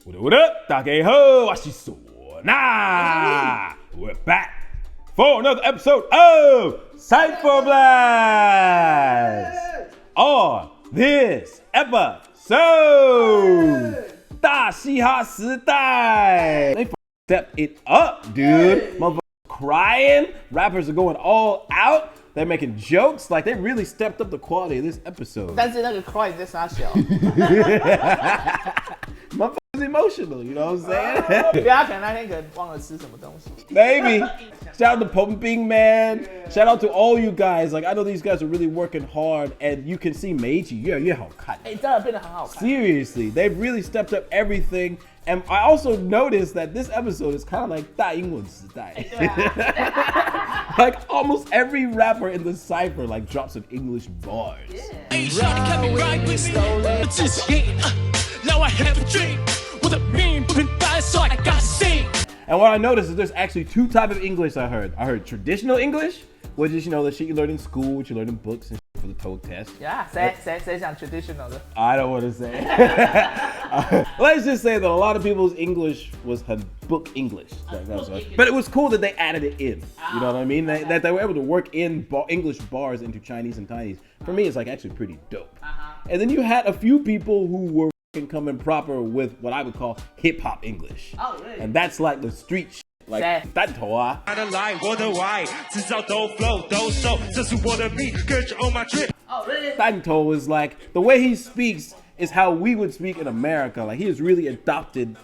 What up? 大家好，我是唢呐。We're back for another episode of Cypher Blast. On this episode, 大嘻哈时代 they step it up, dude. Motherfuckers crying, rappers are going all out. They're making jokes, like they really stepped up the quality of this episode. 但是那个 cry 在傻小， Motherfuckers emotional, you know what I'm saying? 对他可能那天可能忘了吃什么东西。Maybe. Shout out to Pumping Man. Shout out to all you guys. Like I know these guys are really working hard, and you can see 每一集越来越好看。真的变得很好看。 Seriously, they've really stepped up everything. And I also noticed that this episode is kind of like 大英文时代. Like almost every rapper in the cypher like drops some English bars. Ain't trying to cut me right with me. Now I have a dream. With a beam, moving by, so I gotta sing. And what I noticed is there's actually two types of English I heard. I heard traditional English, which is, you know, the shit you learn in school, what you learn in books and shit for the TOEIC test. Yeah, 谁讲 traditional 的？ I don't want to say. Let's just say that a lot of people's English was book English. But it was cool that they added it in. You know what I mean? That they were able to work in English bars into Chinese and Chinese. For me, it's like actually pretty dope. And then you had a few people who were coming proper with what I would call hip hop English. Oh, really? And that's like the street shit. Like 弹头啊。我的来，我的 why， 至少都 flow 都 show， 这是我的 beat， 跟着 on my trip。 Oh, really? 弹头 is like the way he speaks is how we would speak in America. Like he has really adopted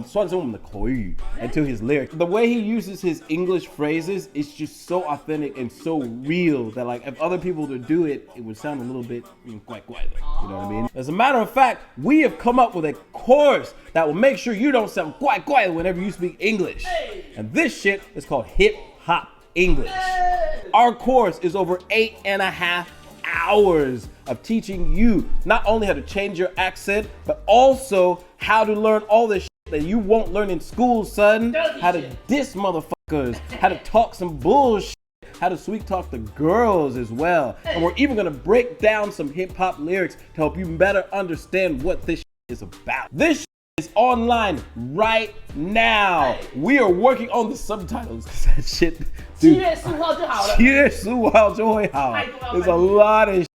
算是我们的口语 into his lyrics. The way he uses his English phrases is just so authentic and so real that like if other people were to do it, it would sound a little bit 怪怪的. You know what I mean? As a matter of fact, we have come up with a course that will make sure you don't sound 怪怪 whenever you speak English. And this shit is called Hip Hop English. Our course is over 8.5 hours of teaching you not only how to change your accent, but also how to learn all this shit that you won't learn in school, son. How to diss motherfuckers, how to talk some bullshit, how to sweet talk the girls as well. And we're even gonna break down some hip hop lyrics to help you better understand what this shit is about. This shit is online right now. We are working on the subtitles because that shit, dude. 7月15号就好了。 7月15号就会好. There's a lot of shit.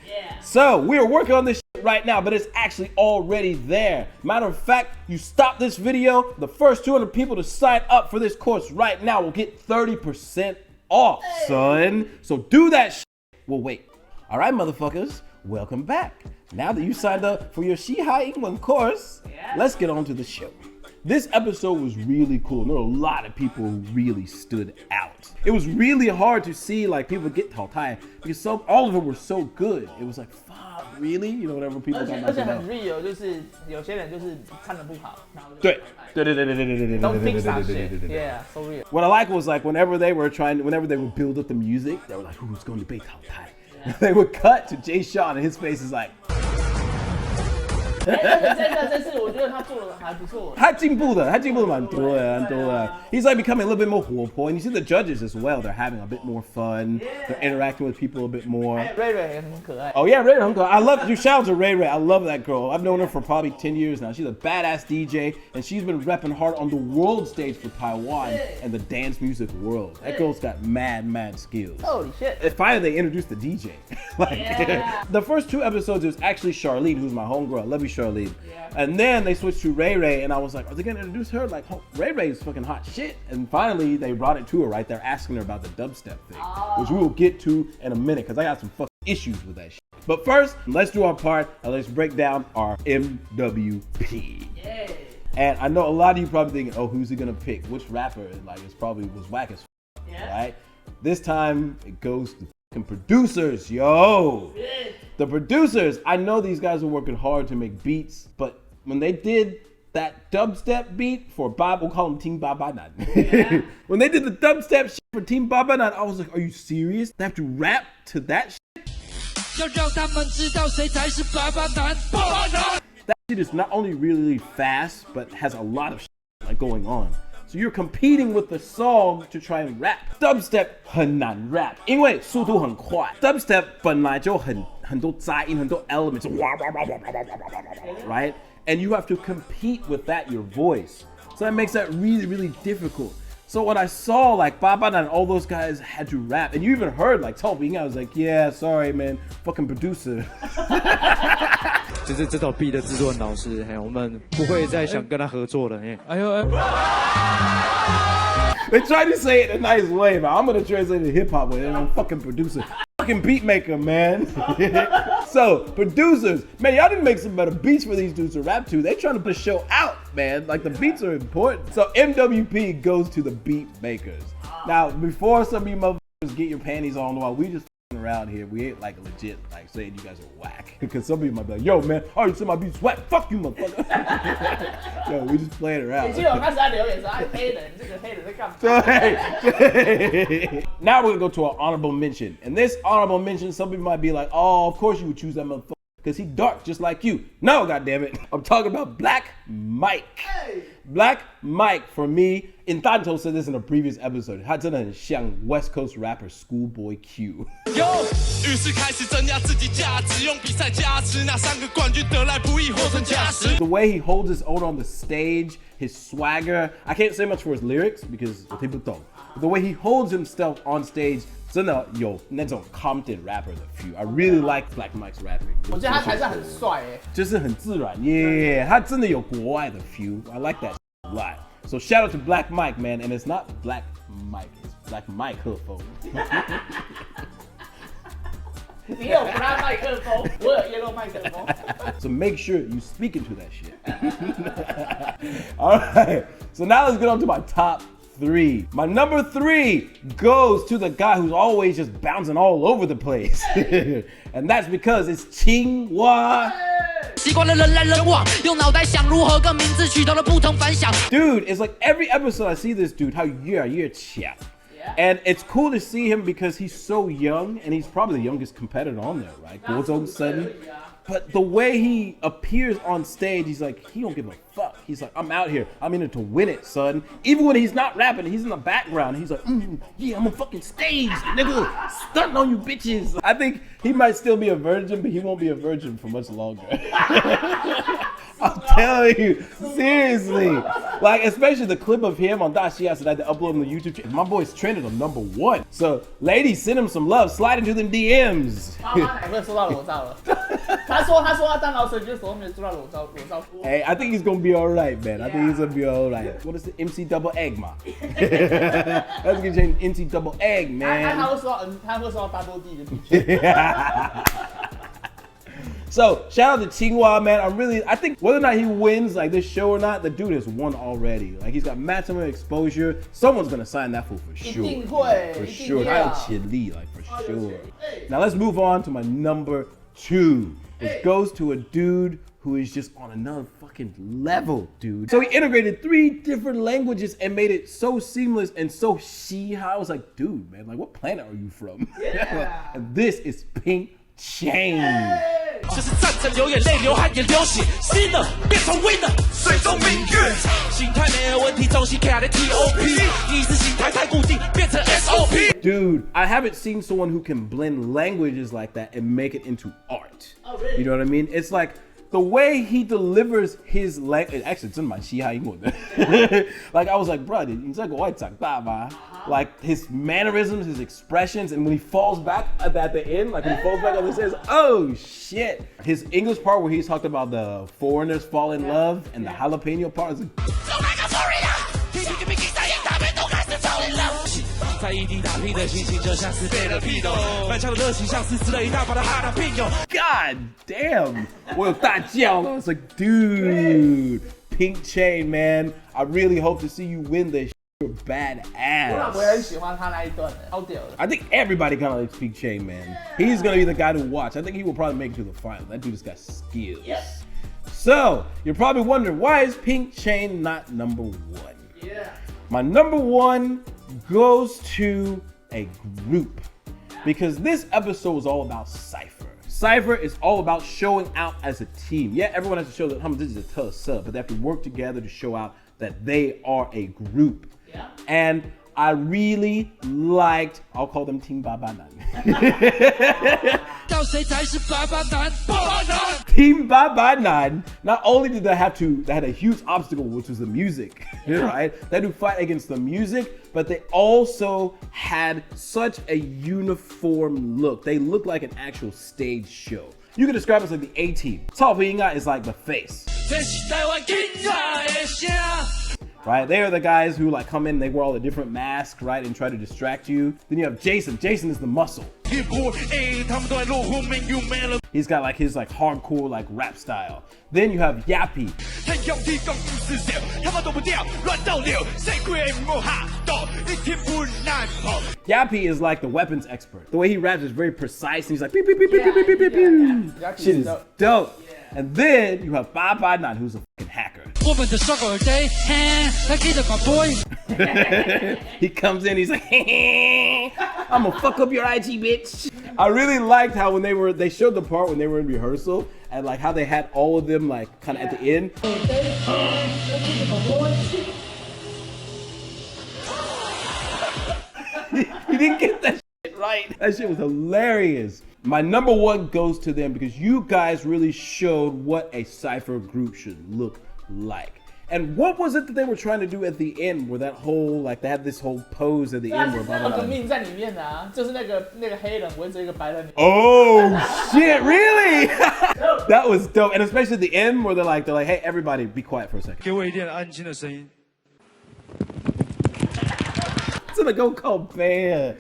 Yeah. So we are working on this shit right now, but it's actually already there. Matter of fact, you stop this video, the first 200 people to sign up for this course right now will get 30% off, son. So do that shit. We'll wait. All right, motherfuckers, welcome back. Now that you signed up for your Shiha England course, let's get on to the show. This episode was really cool. There were a lot of people who really stood out. It was really hard to see like people get 淘汰 because all of them were so good. It was like, fuck, really? You know, whatever people got 而且 knocked 很 out. real， 就是有些人就是唱得不好，然后就对 Don't fix that shit. Yeah, so real. What I like was like whenever they would build up the music, they were like, who's going to be 淘汰? They would cut to Jay Sean and his face is like, 这次我觉得他做的还不错。他进步的蛮多的. He's like becoming a little bit more 活泼. And you see the judges as well. They're having a bit more fun. They're interacting with people a bit more. 瑞瑞也很可愛。 Oh yeah, Ray Ray. I love you. Shout out to Ray Ray. I love that girl. I've known her for probably 10 years now. She's a badass DJ, and she's been repping hard on the world stage for Taiwan and the dance music world. That girl's got mad skills. Holy shit. And finally, they introduced the DJ. The first 2 episodes, it was actually Charlene, who's my homegirl. I love you, Charlene. And then they switched to Ray Ray, and I was like, are they gonna introduce her? Like, Ray Ray is fucking hot shit. And finally, they brought it to her, right? They're asking her about the dubstep thing, which we will get to in a minute, because I got some fucking issues with that shit. But first, let's do our part, and let's break down our MWP. Yeah. And I know a lot of you probably thinking, oh, who's he gonna pick? Which rapper? Like, it's probably was whack as right? This time, it goes to fucking producers, yo. The producers, I know these guys are working hard to make beats, but when they did that dubstep beat for Bob, we'll call him Team Babanan. When they did the dubstep shit for Team Babanan, I was like, are you serious? They have to rap to that shit? 要让他们知道谁才是爸爸男，爸爸男。 That shit is not only really fast, but has a lot of shit like going on. So you're competing with the song to try and rap. Dubstep 很难 rap, 因为速度很快. Dubstep 本来就很多杂音, 很多 elements, right? and you have to compete with that, your voice. So that makes that really, really difficult. So when I saw like Baba and all those guys had to rap, and you even heard like Toby, I was like, yeah, sorry man, fucking producer. 就是这首 beat 的制作人老师，我们不会再想跟他合作了。哎呦， They tried to say it in a nice way, but I'm gonna translate it hip hop way. I'm fucking producer, fucking beat maker, man. So producers, man, y'all didn't make some better beats for these dudes to rap to. They trying to put the show out, man. Like the beats are important. So MWP goes to the beat makers. Now, before some of you motherfuckers get your panties on, while we just around here, we ain't like legit like saying you guys are whack. Because some people might be like, yo man, I already said my beats whack. Fuck you, motherfucker. Yo, we just playing around. Now we're gonna go to our honorable mention. And this honorable mention, some people might be like, oh, of course you would choose that motherfucker because he dark just like you. No, goddammit. I'm talking about Black Mike. Hey. Black Mike, for me, Intanto said this in a previous episode, 他真的很像 West Coast rapper Schoolboy Q. Yo, 于是开始增加自己价值，用比赛加持，那3个冠军得来不易，货真价实。 The way he holds his own on the stage, his swagger. I can't say much for his lyrics because people don't. But the way he holds himself on stage, 真的有那种 Compton rapper 的 feel. I really like Black Mike's rapping. 我觉得他台上很帅就是很自然 yeah, 他真的有国外的 feel. I like that a lot. So shout out to Black Mike, man. And it's not Black Mike, it's Black Mike 克风。你有 Black 麦克风，我有 Yellow 麦克风。So make sure you speak into that shit. All right. So now let's get on to my top 3. My number 3 goes to the guy who's always just bouncing all over the place. And that's because it's 青蛙。 习惯了人来人往，用脑袋想如何跟名字取得了不同凡响。 Dude, it's like every episode I see this dude, 他越来越强。 And it's cool to see him because he's so young and he's probably the youngest competitor on there, right? 国中生。 But the way he appears on stage, he's like, he don't give a fuck. He's like, I'm out here. I'm in it to win it, son. Even when he's not rapping, he's in the background. He's like, yeah, I'm on fucking stage, nigga. Stunting on you bitches. I think he might still be a virgin, but he won't be a virgin for much longer. I'm telling you, seriously. Like, especially the clip of him on 大嘻哈时代 that upload on the YouTube channel. My boy's trended on number 1. So, ladies, send him some love. Slide into them DMs. 有没有收到裸照了？他说他当老师，就手上面收到裸照。Hey, I think he's gonna be alright, man. I think he's gonna be alright. What is the MC double egg, ma? Let's get you MC double egg, man. 他会收到 double D 的。So shout out to 青蛙, man. I think whether or not he wins like this show or not, the dude has won already. Like he's got maximum exposure. Someone's gonna sign that fool for sure. 一定会， For sure. 他有潜力, like for sure. Now let's move on to my number 2. It goes to a dude who is just on another fucking level, dude. So he integrated 3 different languages and made it so seamless and so嘻哈. I was like, dude, man, like what planet are you from? Yeah. And this is Pink Chain. 这是战争流眼泪流汗也流血，新的变成 winner， 水中明月，心态没有问题，重新卡的 TOP， 意识形态太固定，变成 SOP。 Dude, I haven't seen someone who can blend languages like that and make it into art. Oh, really? You know what I mean? It's like the way he delivers his language. Actually, 真的蛮嘻哈英文的。Like I was like, bro, 你在国外长大吗？ Like his mannerisms, his expressions, and when he falls back at the end, like when he falls back on the stairs, oh shit! His English part where he's talked about the foreigners fall in love and the jalapeno part is like, 在异地打拼的心情就像是被了屁斗，满腔的热情像是吃了一大把的哈达病友。 God damn! 我有大叫. I was like, dude, Pink Chain, man. I really hope to see you win this. You're 我 badass. 很喜欢他那一段的，超屌的。 I think everybody kind of likes Pink Chain, man. He's gonna be the guy to watch. I think he will probably make it to the final. That dude just got skills. Yes. So you're probably wondering, why is Pink Chain not number 1? Yeah. My number 1 goes to a group because this episode was all about Cypher. Cypher is all about showing out as a team. Yeah, everyone has to show that this is a tough sub, but they have to work together to show out that they are a group. Yeah. And I really liked, I'll call them Team 88男。到谁才是88男？88男。Team 88男, not only did they had a huge obstacle, which was the music, right? They had to fight against the music, but they also had such a uniform look. They looked like an actual stage show. You can describe it as like the A-team. 超平音啊 is like the face. Right, they are the guys who like come in, they wear all the different masks, right, and try to distract you. Then you have Jason. Jason is the muscle. He's got like his like hardcore like rap style. Then you have Yappy. Yappy is like the weapons expert. The way he raps is very precise, and he's like pew, pew, pew, pew, pew, pew, pew, pew. Shit is dope. And then you have 889, who's a fucking hacker. He comes in, he's like, I'm gonna fuck up your IG, bitch. I really liked how when they showed the part when they were in rehearsal and like how they had all of them like kind of at the end. He didn't get that shit right. That shit was hilarious. My number one goes to them because you guys really showed what a cypher group should look like. And what was it that they were trying to do at the end where that whole, like they had this whole pose at the end where blah, blah, blah. Oh shit, really? That was dope. And especially at the end where they're like, hey, everybody be quiet for a second. 给我一点安静的声音。真的够靠背。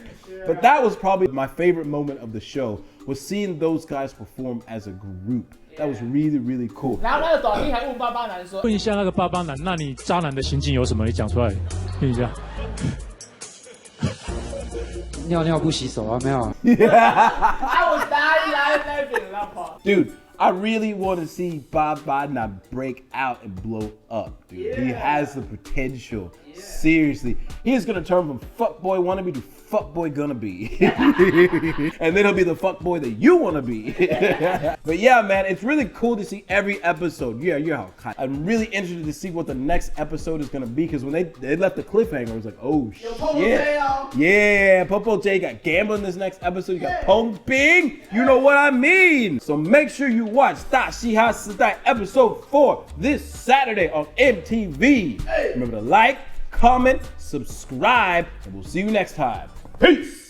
But that was probably my favorite moment of the show, was seeing those guys perform as a group. That was really, really cool. 然后那个短弟还问88男说：“问一下那个88男，那你渣男的心境有什么？你讲出来，听一下。”尿尿不洗手啊？没有啊。I was dying laughing that part. Dude, I really want to see 88男 break out and blow up, dude. Yeah. He has the potential. Yeah. Seriously. He is going to turn from fuckboy wannabe to fuckboy gonna be. And then he'll be the fuckboy that you want to be. But yeah, man, it's really cool to see every episode. Yeah, I'm really interested to see what the next episode is going to be, because when they left the cliffhanger, it was like, oh shit. Yeah, Popo J got gambling this next episode. You got Pong Bing. You know what I mean. So make sure you watch Da Shi Ha Sidai episode 4 this Saturday on MTV. Remember to like, comment, subscribe, and we'll see you next time. Peace!